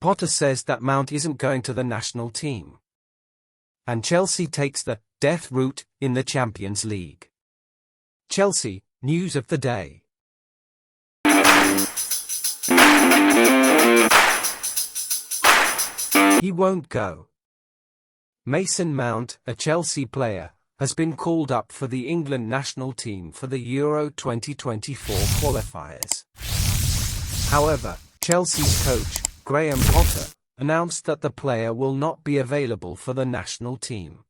Potter says that Mount isn't going to the national team. And Chelsea takes the death route in the Champions League. Chelsea, news of the day. He won't go. Mason Mount, a Chelsea player, has been called up for the England national team for the Euro 2024 qualifiers. However, Chelsea's coach, Graham Potter, announced that the player will not be available for the national team.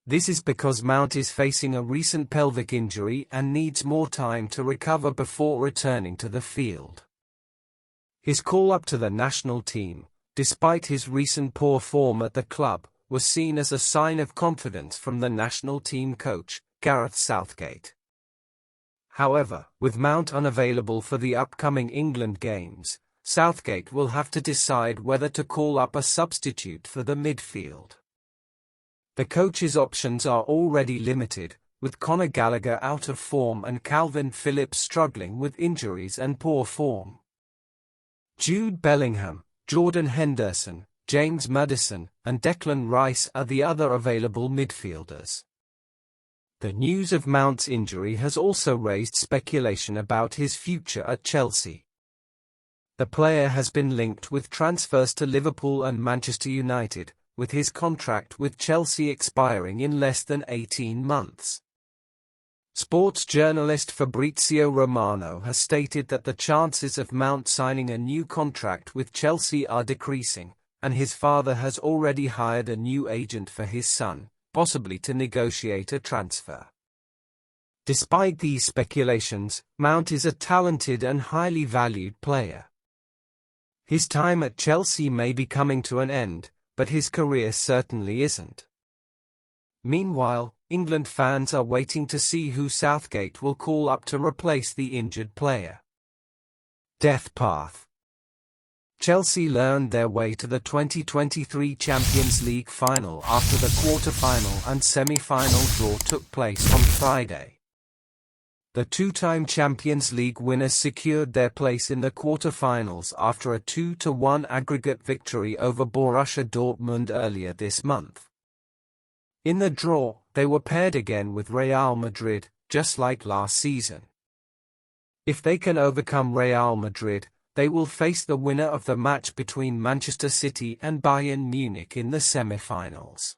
This is because Mount is facing a recent pelvic injury and needs more time to recover before returning to the field. His call-up to the national team, despite his recent poor form at the club, was seen as a sign of confidence from the national team coach, Gareth Southgate. However, with Mount unavailable for the upcoming England games, Southgate will have to decide whether to call up a substitute for the midfield. The coach's options are already limited, with Conor Gallagher out of form and Calvin Phillips struggling with injuries and poor form. Jude Bellingham, Jordan Henderson, James Maddison, and Declan Rice are the other available midfielders. The news of Mount's injury has also raised speculation about his future at Chelsea. The player has been linked with transfers to Liverpool and Manchester United, with his contract with Chelsea expiring in less than 18 months. Sports journalist Fabrizio Romano has stated that the chances of Mount signing a new contract with Chelsea are decreasing, and his father has already hired a new agent for his son, possibly to negotiate a transfer. Despite these speculations, Mount is a talented and highly valued player. His time at Chelsea may be coming to an end, but his career certainly isn't. Meanwhile, England fans are waiting to see who Southgate will call up to replace the injured player. Death path. Chelsea learned their way to the 2023 Champions League final after the quarter-final and semi-final draw took place on Friday. The two-time Champions League winners secured their place in the quarter-finals after a 2-1 aggregate victory over Borussia Dortmund earlier this month. In the draw, they were paired again with Real Madrid, just like last season. If they can overcome Real Madrid, they will face the winner of the match between Manchester City and Bayern Munich in the semi-finals.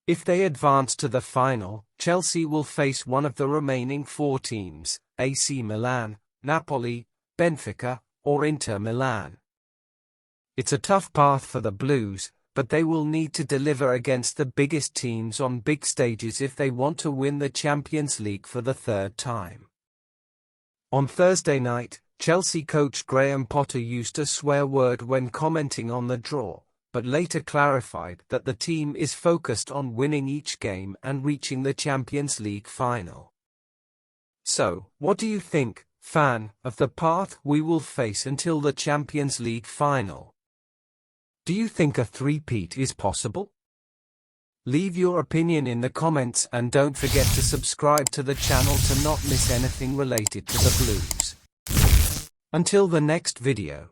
If they advance to the final, Chelsea will face one of the remaining four teams, AC Milan, Napoli, Benfica, or Inter Milan. It's a tough path for the Blues, but they will need to deliver against the biggest teams on big stages if they want to win the Champions League for the third time. On Thursday night, Chelsea coach Graham Potter used a swear word when commenting on the draw, but later clarified that the team is focused on winning each game and reaching the Champions League final. So, what do you think, fan, of the path we will face until the Champions League final? Do you think a three-peat is possible? Leave your opinion in the comments and don't forget to subscribe to the channel to not miss anything related to the Blues. Until the next video.